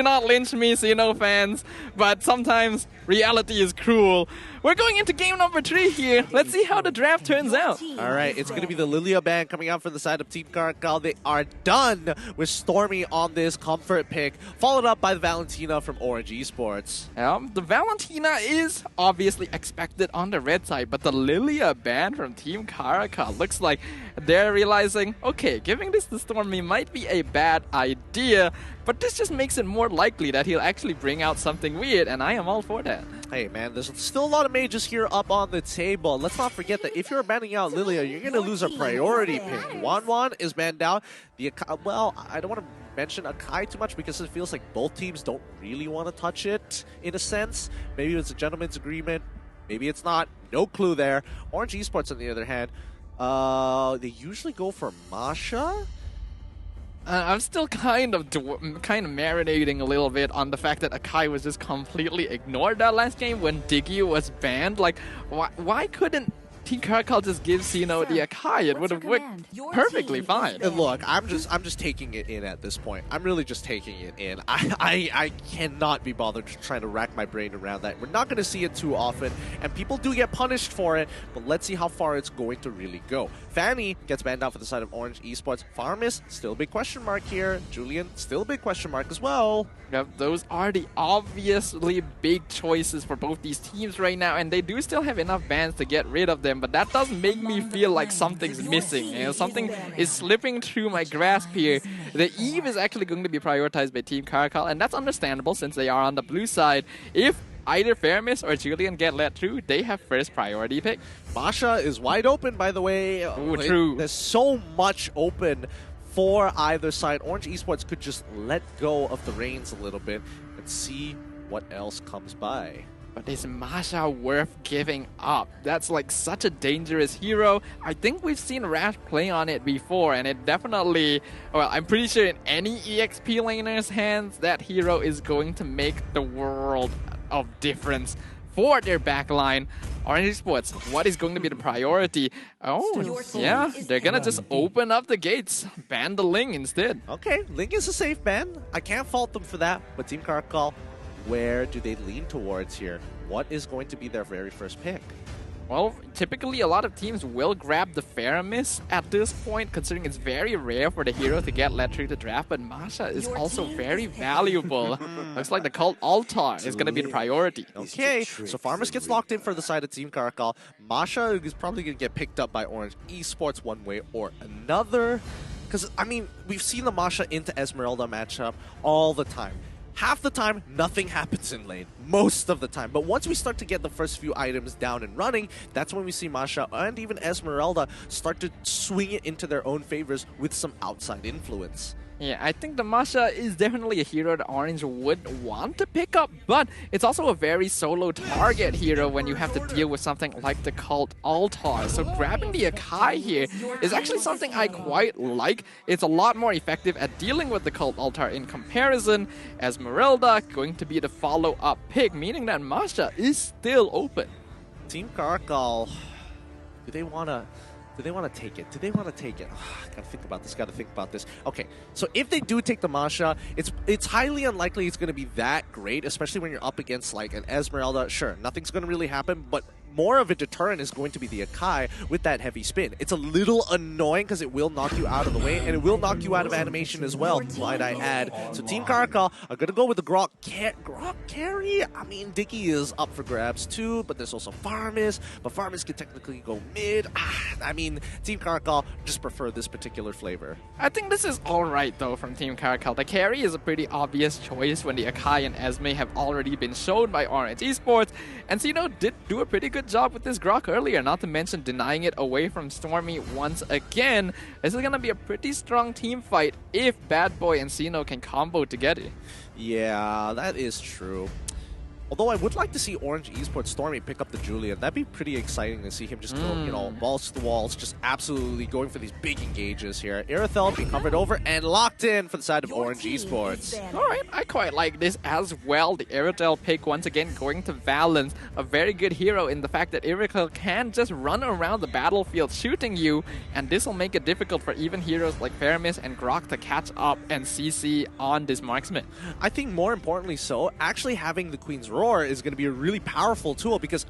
do not lynch me, Sino fans, but sometimes reality is cruel. We're going into game number 3 here. Let's see how the draft turns out. All right, it's going to be the Lilia band coming out for the side of Team CARACAL. They are done with Stormy on this comfort pick, followed up by the Valentina from Orange Esports. The Valentina is obviously expected on the red side, but the Lilia band from Team CARACAL looks like they're realizing, okay, giving this to Stormy might be a bad idea, but this just makes it more likely that he'll actually bring out something weird, and I am all for that. Hey man, there's still a lot of mages here up on the table. Let's not forget that if you're banning out Lilia, you're going to lose a priority pick. Wan is banned out. Well, I don't want to mention Akai too much because it feels like both teams don't really want to touch it in a sense. Maybe it's a gentleman's agreement. Maybe it's not. No clue there. Orange Esports, on the other hand, they usually go for Masha. I'm still kind of marinating a little bit on the fact that Akai was just completely ignored that last game when Diggy was banned. Like, why couldn't Team CARACAL just give Sino the Akai? It would have worked perfectly fine. And look, I'm just taking it in at this point. I'm really just taking it in. I cannot be bothered trying to rack my brain around that. We're not going to see it too often, and people do get punished for it, but let's see how far it's going to really go. Fanny gets banned out for the side of Orange Esports. Farmis, still a big question mark here. Julian, still a big question mark as well. Yep, those are the obviously big choices for both these teams right now, and they do still have enough bans to get rid of them, but that does make me feel like something's missing. You know, something is slipping through my grasp here. The Eve is actually going to be prioritized by Team CARACAL, and that's understandable since they are on the blue side. If either Fermis or Julian get let through, they have first priority pick. Masha is wide open, by the way. Ooh, true. There's so much open for either side. Orange Esports could just let go of the reins a little bit and see what else comes by. But is Masha worth giving up? That's like such a dangerous hero. I think we've seen Rash play on it before, and it definitely, well, I'm pretty sure in any EXP laner's hands, that hero is going to make the world of difference for their backline. Orange Esports, what is going to be the priority? Oh, yeah, they're gonna just open up the gates, ban the Ling instead. Okay, Ling is a safe ban. I can't fault them for that, but Team CARACAL, where do they lean towards here? What is going to be their very first pick? Well, typically a lot of teams will grab the Faramis at this point, considering it's very rare for the hero to get led through the draft, but Masha is also very valuable. Looks like the Cult Altar is going to be the priority. Okay, so Farmers gets locked in for the side of Team CARACAL. Masha is probably going to get picked up by Orange Esports one way or another. Because, I mean, we've seen the Masha into Esmeralda matchup all the time. Half the time, nothing happens in lane. Most of the time. But once we start to get the first few items down and running, that's when we see Masha and even Esmeralda start to swing it into their own favors with some outside influence. Yeah, I think the Masha is definitely a hero that Orange would want to pick up, but it's also a very solo target hero when you have to deal with something like the Cult Altar. So grabbing the Akai here is actually something I quite like. It's a lot more effective at dealing with the Cult Altar in comparison. Esmeralda going to be the follow-up pick, meaning that Masha is still open. Team CARACAL, do they want to take it? Do they want to take it? Gotta think about this. Okay, so if they do take the Masha, it's highly unlikely it's going to be that great, especially when you're up against like an Esmeralda. Sure, nothing's going to really happen, but more of a deterrent is going to be the Akai with that heavy spin. It's a little annoying because it will knock you out of the way, and it will knock you out of animation as well, might I add. So Team CARACAL are going to go with the Grok carry. I mean, Dicky is up for grabs too, but there's also Farmis, but Farmis can technically go mid. I mean, Team CARACAL just prefer this particular flavor. I think this is alright though from Team CARACAL. The carry is a pretty obvious choice when the Akai and Esme have already been shown by Orange Esports, and Sino did do a pretty good job with this Grok earlier, not to mention denying it away from Stormy once again. This is going to be a pretty strong team fight if Bad Boy and Sino can combo together. Yeah, that is true. Although I would like to see Orange Esports Stormy pick up the Julian. That'd be pretty exciting to see him just go, you know, balls to the walls, just absolutely going for these big engages here. Irithel being covered over and locked in for the side of Orange Esports. Alright, I quite like this as well. The Irithel pick once again going to Valence. A very good hero in the fact that Irithel can just run around the battlefield shooting you, and this will make it difficult for even heroes like Faramis and Grok to catch up and CC on this marksman. I think more importantly so, actually having the Queen's Roar is going to be a really powerful tool because,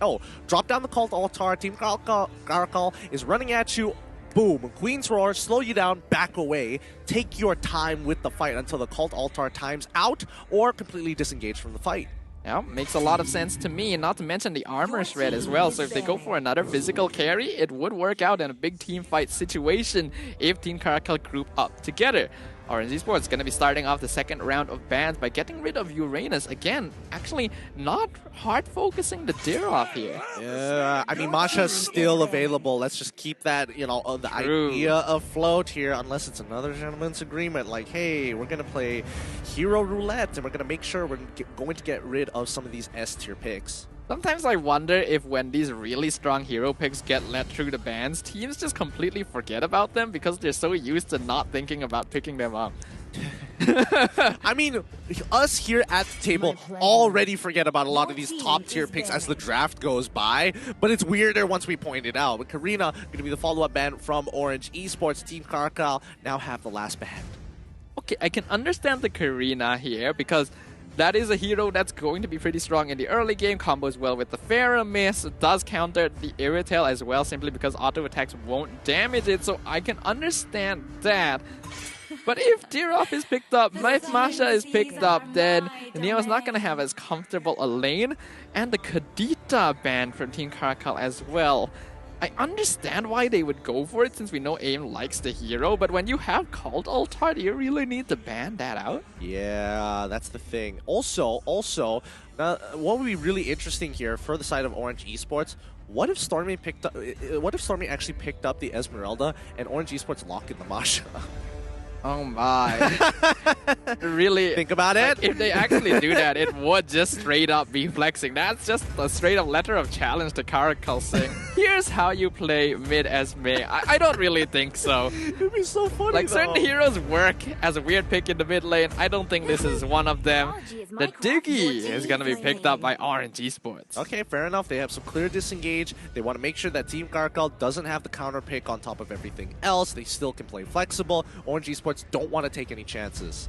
drop down the Cult Altar, Team CARACAL is running at you, boom, Queen's Roar, slow you down, back away, take your time with the fight until the Cult Altar times out or completely disengage from the fight. Yeah, makes a lot of sense to me, not to mention the armor shred as well. So if they go for another physical carry, it would work out in a big team fight situation if Team CARACAL group up together. Orange Esports is going to be starting off the second round of bans by getting rid of Uranus. Again, actually not hard focusing the Dirov here. Yeah, I mean, Masha's still available. Let's just keep that, you know, the idea afloat here, unless it's another gentleman's agreement. Like, hey, we're going to play Hero Roulette, and we're going to make sure we're going to get rid of some of these S-tier picks. Sometimes I wonder if when these really strong hero picks get let through the bans, teams just completely forget about them because they're so used to not thinking about picking them up. I mean, us here at the table already forget about a lot of these top tier picks as the draft goes by, but it's weirder once we point it out. But Karina, going to be the follow-up ban from Orange Esports. Team CARACAL now have the last ban. Okay, I can understand the Karina here because that is a hero that's going to be pretty strong in the early game, combos well with the Faramis, does counter the Irithel as well simply because auto attacks won't damage it, so I can understand that. But if Dirov is picked up, if Masha is picked up, then Neo's not going to have as comfortable a lane, and the Kadita ban from Team CARACAL as well. I understand why they would go for it since we know AIM likes the hero, but when you have Cult Altar, do you really need to ban that out? Yeah, that's the thing. Also, what would be really interesting here for the side of Orange Esports, what if Stormy actually picked up the Esmeralda and Orange Esports lock in the Masha? Oh my. Really? Think about it. If they actually do that, it would just straight up be flexing. That's just a straight up letter of challenge to CARACAL saying, here's how you play mid Esme. I don't really think so. It'd be so funny, like, certain heroes work as a weird pick in the mid lane. I don't think this is one of them. The Diggy is going to be picked up by Orange Esports. Okay, fair enough. They have some clear disengage. They want to make sure that Team CARACAL doesn't have the counter pick on top of everything else. They still can play flexible. Orange Esports don't want to take any chances.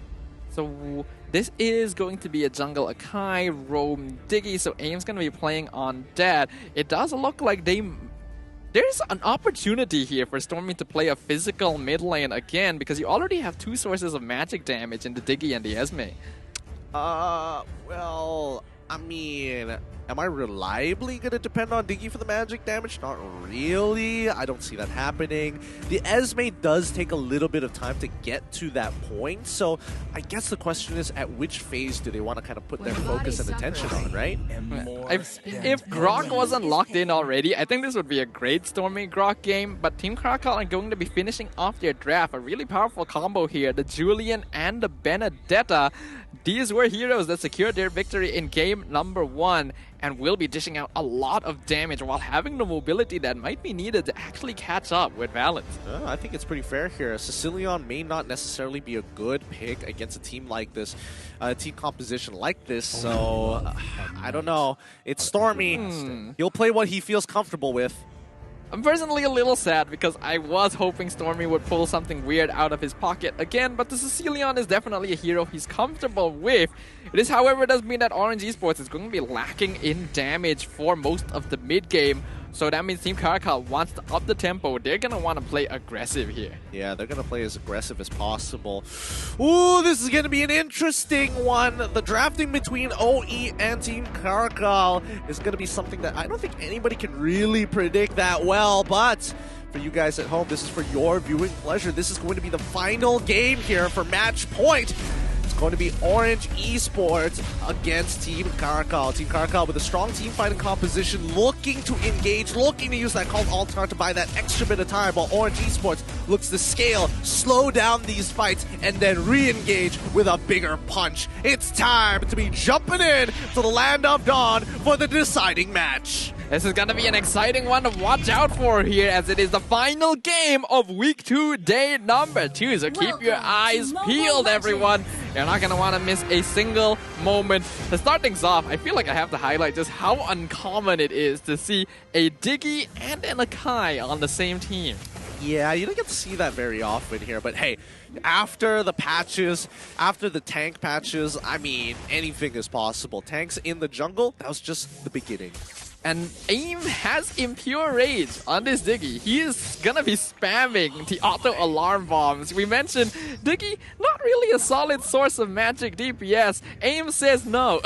So this is going to be a jungle Akai, roam Diggy, so AIM's going to be playing on that. It does look like there's an opportunity here for Stormy to play a physical mid lane again because you already have two sources of magic damage in the Diggy and the Esme. Well, I mean, am I reliably going to depend on Diggy for the magic damage? Not really. I don't see that happening. The Esme does take a little bit of time to get to that point, so I guess the question is, at which phase do they want to kind of put their focus and attention on, right? If Grok wasn't locked in already, I think this would be a great Stormy Grok game, but Team CARACAL are going to be finishing off their draft. A really powerful combo here, the Julian and the Benedetta. These were heroes that secured their victory in game number 1 and will be dishing out a lot of damage while having the mobility that might be needed to actually catch up with Valence. I think it's pretty fair here. Sicilian may not necessarily be a good pick against a team like this, team composition like this, so I don't know. It's Stormy. He'll play what he feels comfortable with. I'm personally a little sad because I was hoping Stormy would pull something weird out of his pocket again, but the Sicilian is definitely a hero he's comfortable with. It is, however, does mean that Orange Esports is going to be lacking in damage for most of the mid game. So that means Team CARACAL wants to up the tempo. They're going to want to play aggressive here. Yeah, they're going to play as aggressive as possible. Ooh, this is going to be an interesting one. The drafting between OE and Team CARACAL is going to be something that I don't think anybody can really predict that well. But for you guys at home, this is for your viewing pleasure. This is going to be the final game here for match point. It's going to be Orange Esports against Team CARACAL. Team CARACAL with a strong team fighting composition, looking to engage, looking to use that called alt-art to buy that extra bit of time, while Orange Esports looks to scale, slow down these fights, and then re-engage with a bigger punch. It's time to be jumping in to the land of Dawn for the deciding match. This is gonna be an exciting one to watch out for here, as it is the final game of Week 2, day number 2. So keep your eyes peeled, everyone. You're not gonna want to miss a single moment. To start things off, I feel like I have to highlight just how uncommon it is to see a Diggy and an Akai on the same team. Yeah, you don't get to see that very often here, but hey, after the patches, after the tank patches, I mean, anything is possible. Tanks in the jungle, that was just the beginning. And AIM has Impure Rage on this Diggy. He is gonna be spamming the auto alarm bombs. We mentioned Diggy, not really a solid source of magic DPS. AIM says no.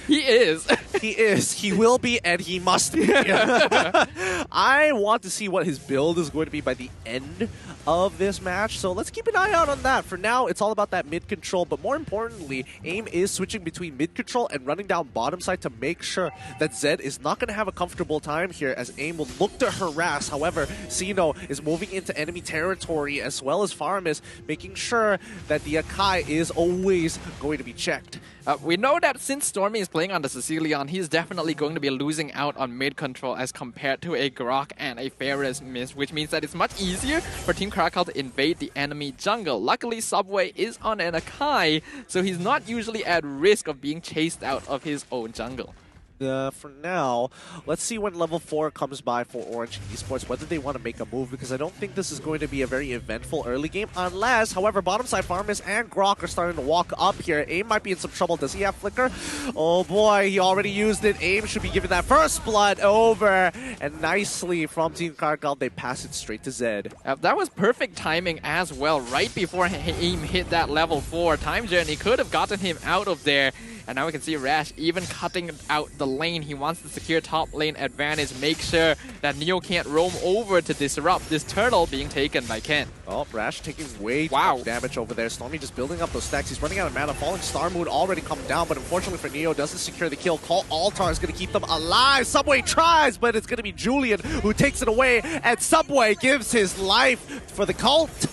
He is. He is. He will be, and he must be. I want to see what his build is going to be by the end of this match, so let's keep an eye out on that. For now, it's all about that mid control, but more importantly, AIM is switching between mid control and running down bottom side to make sure that Zed is not going to have a comfortable time here, as AIM will look to harass. However, Sino is moving into enemy territory, as well as Farmis, making sure that the Akai is always going to be checked. We know that since Stormy is playing on the Sicilian, he's definitely going to be losing out on mid control as compared to a Grok and a Ferris Mist, which means that it's much easier for Team CARACAL to invade the enemy jungle. Luckily, Subway is on an Akai, so he's not usually at risk of being chased out of his own jungle. For now, let's see when level 4 comes by for Orange Esports, whether they want to make a move, because I don't think this is going to be a very eventful early game, unless, however, bottom side Farmis and Grok are starting to walk up here. AIM might be in some trouble. Does he have Flicker? Oh boy, he already used it. AIM should be giving that first blood over, and nicely from Team CARACAL, they pass it straight to Zed. That was perfect timing as well. Right before AIM hit that level 4, Time Journey could have gotten him out of there. And now we can see Rash even cutting out the lane. He wants to secure top lane advantage, make sure that Neo can't roam over to disrupt this turtle being taken by Ken. Oh, Rash taking way too much damage over there. Stormy just building up those stacks. He's running out of mana. Falling Star Moon already come down, but unfortunately for Neo, doesn't secure the kill. Call Altar is going to keep them alive. Subway tries, but it's going to be Julian who takes it away, and Subway gives his life for the cult.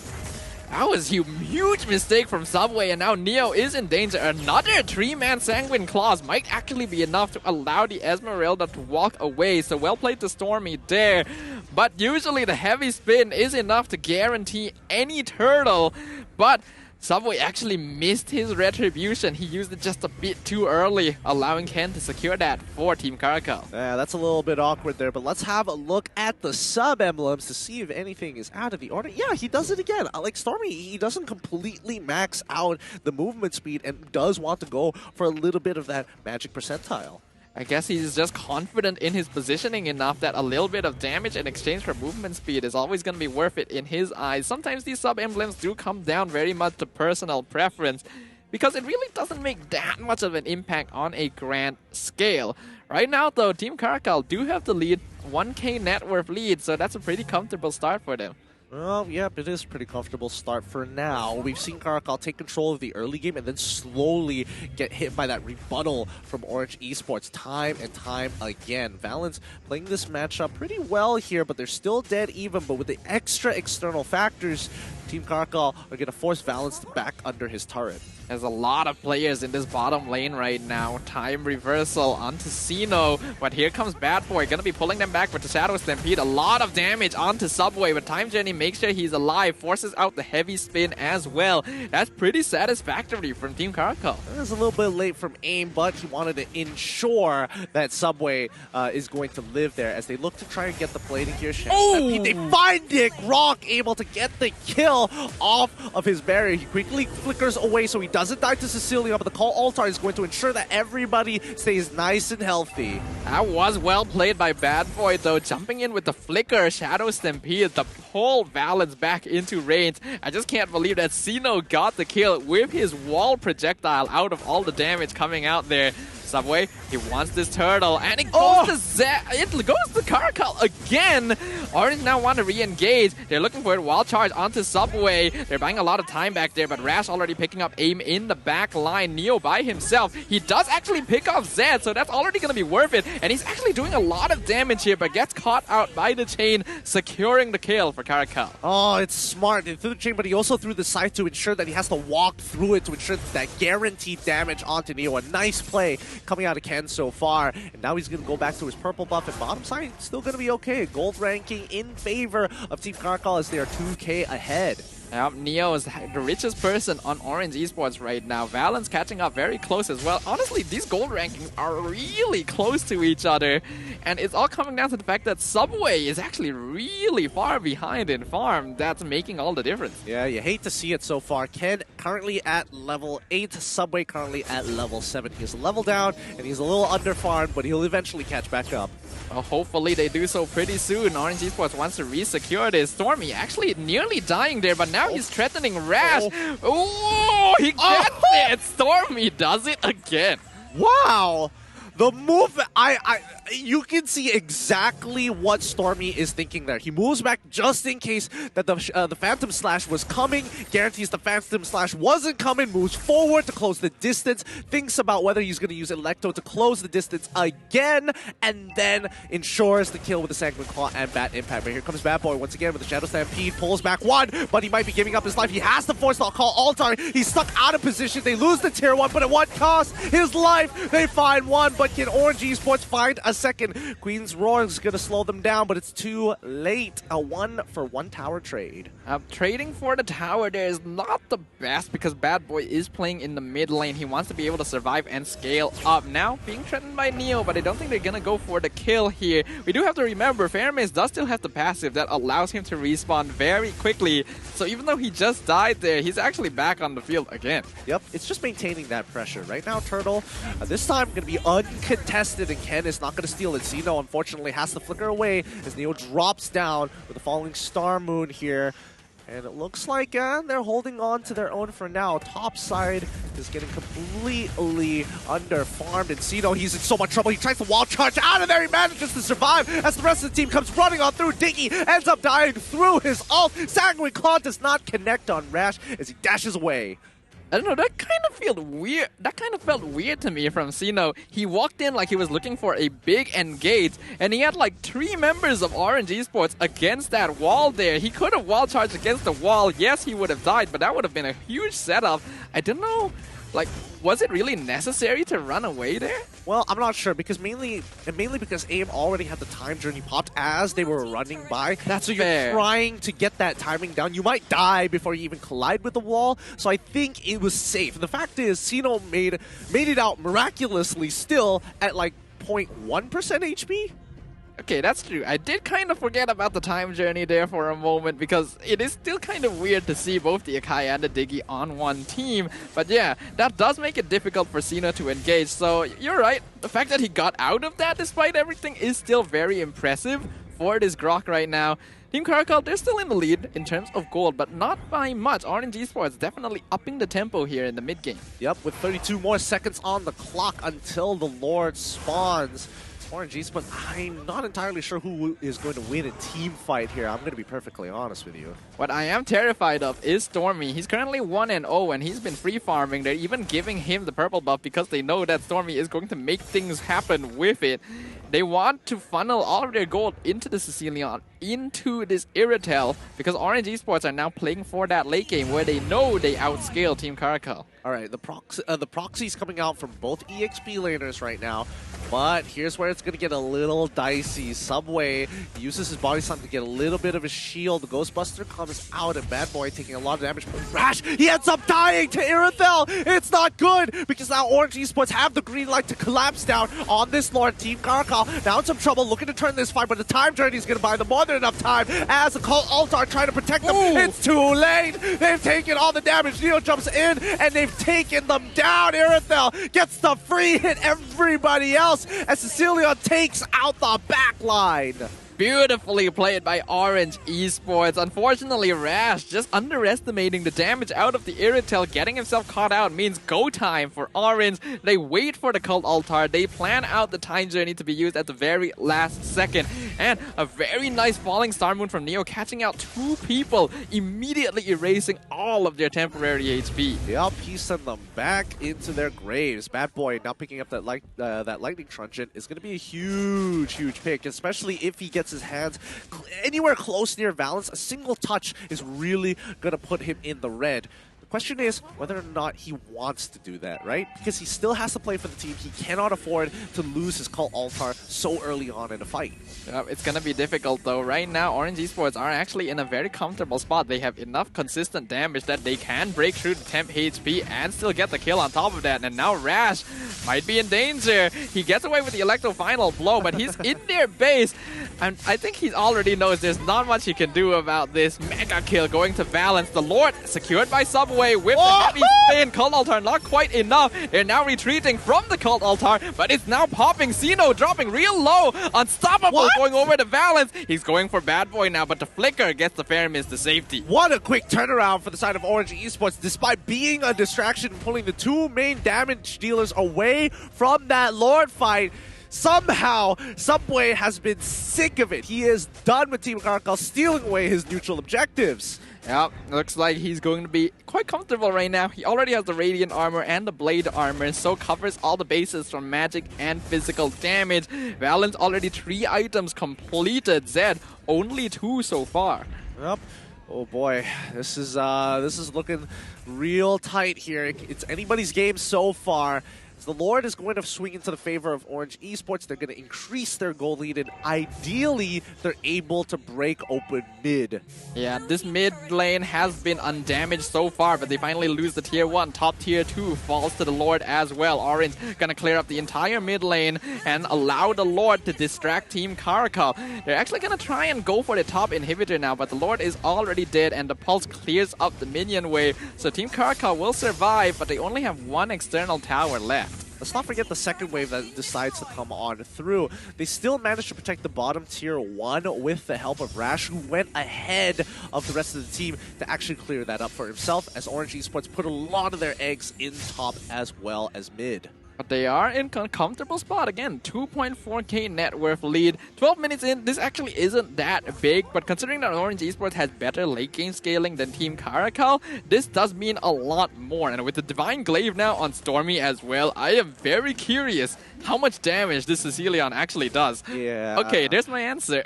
That was a huge mistake from Subway, and now Neo is in danger. Another 3-man Sanguine Claws might actually be enough to allow the Esmeralda to walk away, so well played to Stormy there. But usually the heavy spin is enough to guarantee any turtle, but Subway actually missed his retribution. He used it just a bit too early, allowing Ken to secure that for Team CARACAL. Yeah, that's a little bit awkward there, but let's have a look at the sub-emblems to see if anything is out of the order. Yeah, he does it again. Like Stormy, he doesn't completely max out the movement speed and does want to go for a little bit of that magic percentile. I guess he's just confident in his positioning enough that a little bit of damage in exchange for movement speed is always going to be worth it in his eyes. Sometimes these sub-emblems do come down very much to personal preference, because it really doesn't make that much of an impact on a grand scale. Right now, though, Team CARACAL do have the lead, 1k net worth lead, so that's a pretty comfortable start for them. Well, yep, it is a pretty comfortable start for now. We've seen CARACAL take control of the early game and then slowly get hit by that rebuttal from Orange Esports time and time again. Valens playing this matchup pretty well here, but they're still dead even. But with the extra external factors, Team CARACAL are going to force Valens back under his turret. There's a lot of players in this bottom lane right now. Time reversal onto Sino, but here comes Bad Boy, gonna be pulling them back with the Shadow Stampede. A lot of damage onto Subway, but Time Journey makes sure he's alive, forces out the heavy spin as well. That's pretty satisfactory from Team CARACAL. It was a little bit late from AIM, but he wanted to ensure that Subway is going to live there as they look to try and get the plating here. They find it! Grok able to get the kill off of his barrier. He quickly flickers away, so he doesn't die to Cecilia, but the call altar is going to ensure that everybody stays nice and healthy. That was well played by Bad Boy, though, jumping in with the flicker, Shadow Stampede, the pull Valens back into range. I just can't believe that Sino got the kill with his wall projectile out of all the damage coming out there. Subway He wants this turtle, and it goes to Zed. It goes to CARACAL again. Orange now want to re-engage. They're looking for a wild charge onto Subway. They're buying a lot of time back there, but Rash already picking up aim in the back line. Neo by himself. He does actually pick off Zed, so that's already going to be worth it. And he's actually doing a lot of damage here, but gets caught out by the chain, securing the kill for CARACAL. Oh, it's smart. He threw the chain, but he also threw the side to ensure that he has to walk through it to ensure that guaranteed damage onto Neo. A nice play coming out of Ken so far, and now he's going to go back to his purple buff, and bottom side still going to be okay. Gold ranking in favor of Team CARACAL as they are 2K ahead. Neo is the richest person on Orange Esports right now. Valens catching up very close as well. Honestly, these gold rankings are really close to each other. And it's all coming down to the fact that Subway is actually really far behind in farm. That's making all the difference. Yeah, you hate to see it so far. Ken currently at level 8. Subway currently at level 7. He's a level down, and he's a little under farmed, but he'll eventually catch back up. Well, hopefully they do so pretty soon. Orange Esports wants to re-secure this. Stormy actually nearly dying there, but now he's threatening Rash. Oh, he gets it! Stormy does it again. Wow! The move, you can see exactly what Stormy is thinking there. He moves back just in case that the Phantom Slash was coming, guarantees the Phantom Slash wasn't coming, moves forward to close the distance, thinks about whether he's going to use Electo to close the distance again, and then ensures the kill with the Sanguine Claw and Bat Impact. But here comes Bad Boy once again with the Shadow Stampede, pulls back one, but he might be giving up his life. He has to force the call Altar. He's stuck out of position. They lose the tier 1, but at what cost? His life. They find one, but can Orange Esports find a second? Queen's Roar is going to slow them down, but it's too late. A 1-for-1 tower trade. Trading for the tower there is not the best because Bad Boy is playing in the mid lane. He wants to be able to survive and scale up. Now being threatened by Neo, but I don't think they're going to go for the kill here. We do have to remember, Fairmace does still have the passive that allows him to respawn very quickly. So even though he just died there, he's actually back on the field again. Yep, it's just maintaining that pressure. Right now, Turtle, this time going to be uncontested, and Ken is not going to steal it. Zeno, unfortunately, has to flicker away as Neo drops down with the falling Star Moon here. And it looks like they're holding on to their own for now. Top side is getting completely under-farmed. And Zeno, he's in so much trouble. He tries to wall charge out of there. He manages to survive as the rest of the team comes running on through. Diggy ends up dying through his ult. Sanguine Claw does not connect on Rash as he dashes away. I don't know, that kind of felt weird. That kind of felt weird to me from Zeno. He walked in like he was looking for a big engage, and he had like 3 members of Orange Esports against that wall there. He could have wall charged against the wall. Yes, he would have died, but that would have been a huge setup. I don't know, like, was it really necessary to run away there? Well, I'm not sure, because mainly because AIM already had the time journey popped as they were running by. That's so fair. You're trying to get that timing down. You might die before you even collide with the wall, so I think it was safe. And the fact is, Zeno made it out miraculously still at like 0.1% HP. Okay, that's true. I did kind of forget about the time journey there for a moment because it is still kind of weird to see both the Akai and the Diggy on one team. But yeah, that does make it difficult for Zeno to engage. So you're right. The fact that he got out of that despite everything is still very impressive for this Grok right now. Team CARACAL, they're still in the lead in terms of gold, but not by much. Orange Esports definitely upping the tempo here in the mid game. Yep, with 32 more seconds on the clock until the Lord spawns. Orange Esports, I'm not entirely sure who is going to win a team fight here. I'm going to be perfectly honest with you. What I am terrified of is Stormy. He's currently 1-0 and he's been free farming. They're even giving him the purple buff because they know that Stormy is going to make things happen with it. They want to funnel all of their gold into the Sicilian, into this Irritel, because Orange Esports are now playing for that late game where they know they outscale Team CARACAL. All right, the proxy's coming out from both EXP laners right now, but here's where it's going to get a little dicey. Subway uses his body slam to get a little bit of a shield. The Ghostbuster comes out, and Bad Boy taking a lot of damage. But Rash, he ends up dying to Irithel. It's not good, because now Orange Esports have the green light to collapse down on this Lord. Team CARACAL now in some trouble, looking to turn this fight, but the time journey is going to buy them more than enough time as the Call Altar trying to protect them. Ooh. It's too late. They've taken all the damage. Neo jumps in, and they've taken them down. Irithel gets the free hit everybody else as Cecilia takes out the back line. Beautifully played by Orange Esports. Unfortunately, Rash just underestimating the damage out of the Irritel. Getting himself caught out means go time for Orange. They wait for the Cult Altar. They plan out the time journey to be used at the very last second. And a very nice falling Star Moon from Neo, catching out 2 people, immediately erasing all of their temporary HP. Yep, he sent them back into their graves. Bad Boy now picking up that Lightning Truncheon is going to be a huge pick, especially if he gets his hands anywhere close near Valence. A single touch is really going to put him in the red. The question is whether or not he wants to do that, right? Because he still has to play for the team. He cannot afford to lose his Cult Altar so early on in a fight. It's going to be difficult though. Right now, Orange Esports are actually in a very comfortable spot. They have enough consistent damage that they can break through the temp HP and still get the kill on top of that. And now Rash might be in danger. He gets away with the Electro final blow, but he's in their base. And I think he already knows there's not much he can do about this. Mega kill going to Valence. The Lord secured by Subway with the heavy spin. Cult Altar not quite enough. They're now retreating from the Cult Altar, but it's now popping. Xeno dropping real low. Unstoppable going over to Valence. He's going for Bad Boy now, but the Flicker gets the fair miss to safety. What a quick turnaround for the side of Orange Esports, despite being a distraction and pulling the 2 main damage dealers away from that Lord fight. Somehow, Subway has been sick of it. He is done with Team CARACAL stealing away his neutral objectives. Yep, looks like he's going to be quite comfortable right now. He already has the Radiant Armor and the Blade Armor, so covers all the bases from magic and physical damage. Valence already 3 items completed. Zed, only 2 so far. Yep. Oh boy, this is looking real tight here. It's anybody's game so far. The Lord is going to swing into the favor of Orange Esports. They're going to increase their goal lead, and ideally, they're able to break open mid. Yeah, this mid lane has been undamaged so far, but they finally lose the tier 1. Top tier 2 falls to the Lord as well. Orange going to clear up the entire mid lane and allow the Lord to distract Team CARACAL. They're actually going to try and go for the top inhibitor now, but the Lord is already dead, and the Pulse clears up the minion wave. So Team CARACAL will survive, but they only have 1 external tower left. Let's not forget the second wave that decides to come on through. They still managed to protect the bottom tier 1 with the help of Rash, who went ahead of the rest of the team to actually clear that up for himself, as Orange Esports put a lot of their eggs in top as well as mid. But they are in a comfortable spot. Again, 2.4k net worth lead. 12 minutes in, this actually isn't that big, but considering that Orange Esports has better late game scaling than Team CARACAL, this does mean a lot more. And with the Divine Glaive now on Stormy as well, I am very curious how much damage this Cecilion actually does. Yeah. Okay, there's my answer.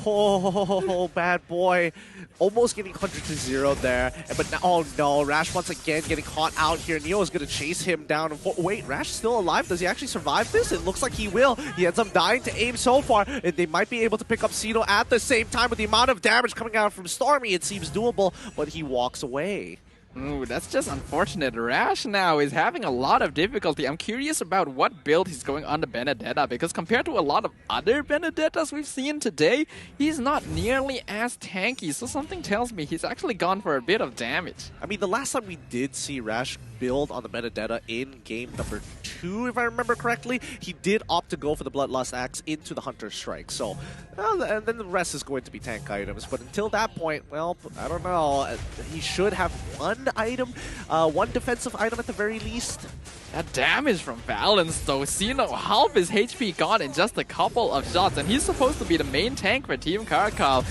Oh, Bad Boy. Almost getting 100 to 0 there. But now, oh no, Rash once again getting caught out here. Neo is going to chase him down. Wait, Rash still alive? Does he actually survive this? It looks like he will. He ends up dying to aim so far. And they might be able to pick up Cino at the same time. With the amount of damage coming out from Stormy, it seems doable. But he walks away. Ooh, that's just unfortunate. Rash now is having a lot of difficulty. I'm curious about what build he's going on to Benedetta, because compared to a lot of other Benedettas we've seen today, he's not nearly as tanky. So something tells me he's actually gone for a bit of damage. I mean, the last time we did see Rash build on the Benedetta in game number 2, if I remember correctly, he did opt to go for the Bloodlust Axe into the Hunter Strike. So, and then the rest is going to be tank items. But until that point, well, I don't know. He should have 1 item, 1 defensive item at the very least. That damage from Valence though. Xeno half his HP gone in just a couple of shots, and he's supposed to be the main tank for Team CARACAL.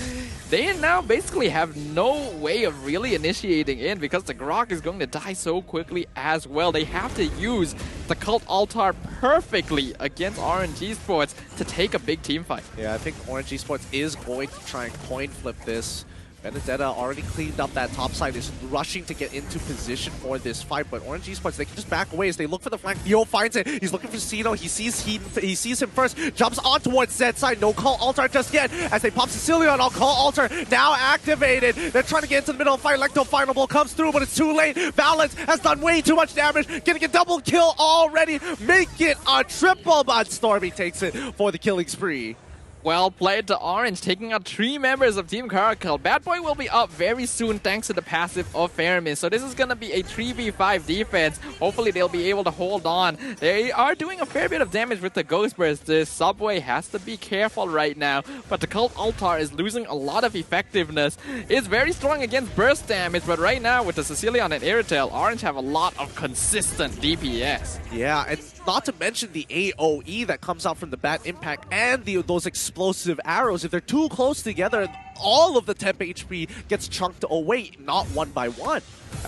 They now basically have no way of really initiating in, because the Grok is going to die so quickly as well. They have to use the Cult Altar perfectly against Orange Esports to take a big team fight. Yeah, I think Orange Esports is going to try and coin flip this. Benedetta already cleaned up that top side, is rushing to get into position for this fight, but Orange Esports, they can just back away as they look for the flank. Theo finds it. He's looking for Cino. He sees him first, jumps on towards Zed side. No Call Altar just yet as they pop Cecilion. I'll Call Altar now activated. They're trying to get into the middle of the fight. Lecto Final Blow comes through, but it's too late. Valence has done way too much damage, getting a double kill already. Make it a triple, but Stormy takes it for the killing spree. Well played to Orange, taking out 3 members of Team CARACAL. Bad Boy will be up very soon thanks to the passive of Fairman. So this is going to be a 3v5 defense. Hopefully they'll be able to hold on. They are doing a fair bit of damage with the Ghost Burst. The Subway has to be careful right now. But the Cult Altar is losing a lot of effectiveness. It's very strong against burst damage, but right now with the Sicilian and Irritel, Orange have a lot of consistent DPS. Yeah, and not to mention the AoE that comes out from the Bat Impact and those explosive arrows. If they're too close together, all of the temp HP gets chunked away, not one by one.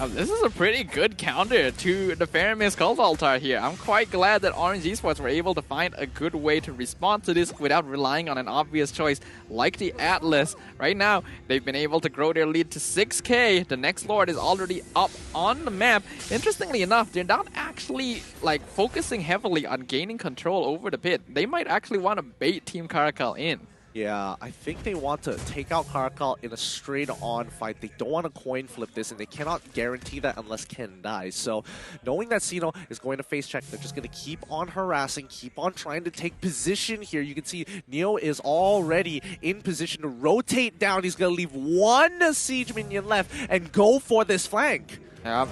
This is a pretty good counter to the Faramis Cult Altar here. I'm quite glad that Orange Esports were able to find a good way to respond to this without relying on an obvious choice like the Atlas. Right now, they've been able to grow their lead to 6k. The next Lord is already up on the map. Interestingly enough, they're not actually like focusing heavily on gaining control over the pit. They might actually want to bait Team CARACAL in. Yeah, I think they want to take out CARACAL in a straight-on fight. They don't want to coin flip this, and they cannot guarantee that unless Ken dies. So, knowing that Sino is going to face check, they're just going to keep on harassing, keep on trying to take position here. You can see Neo is already in position to rotate down. He's going to leave one siege minion left and go for this flank.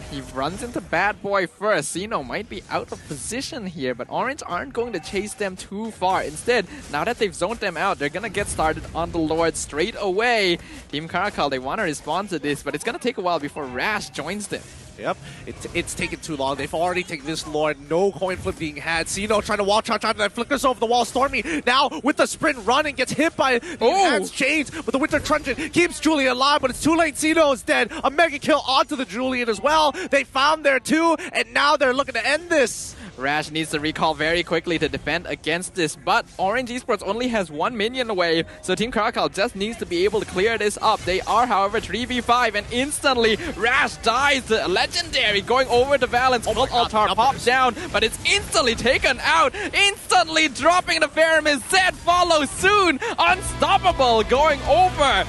He runs into Bad Boy first. Sino might be out of position here, but Orange aren't going to chase them too far. Instead, now that they've zoned them out, they're going to get started on the Lord straight away. Team CARACAL, they want to respond to this, but it's going to take a while before Rash joins them. Yep, it's taken too long. They've already taken this Lord. No coin flip being had. Sino trying to wall charge out, and flickers over the wall. Stormy now with the sprint running gets hit by the enhanced chains, but the Winter Truncheon keeps Julian alive, but it's too late. Sino is dead. A mega kill onto the Julian as well. They found their 2, and now they're looking to end this. Rash needs to recall very quickly to defend against this, but Orange Esports only has 1 minion away, so Team CARACAL just needs to be able to clear this up. They are, however, 3v5, and instantly Rash dies. The Legendary going over to Valence. Cult Altar pops down, but it's instantly taken out. Instantly dropping the Faramis. Zed follows soon. Unstoppable going over.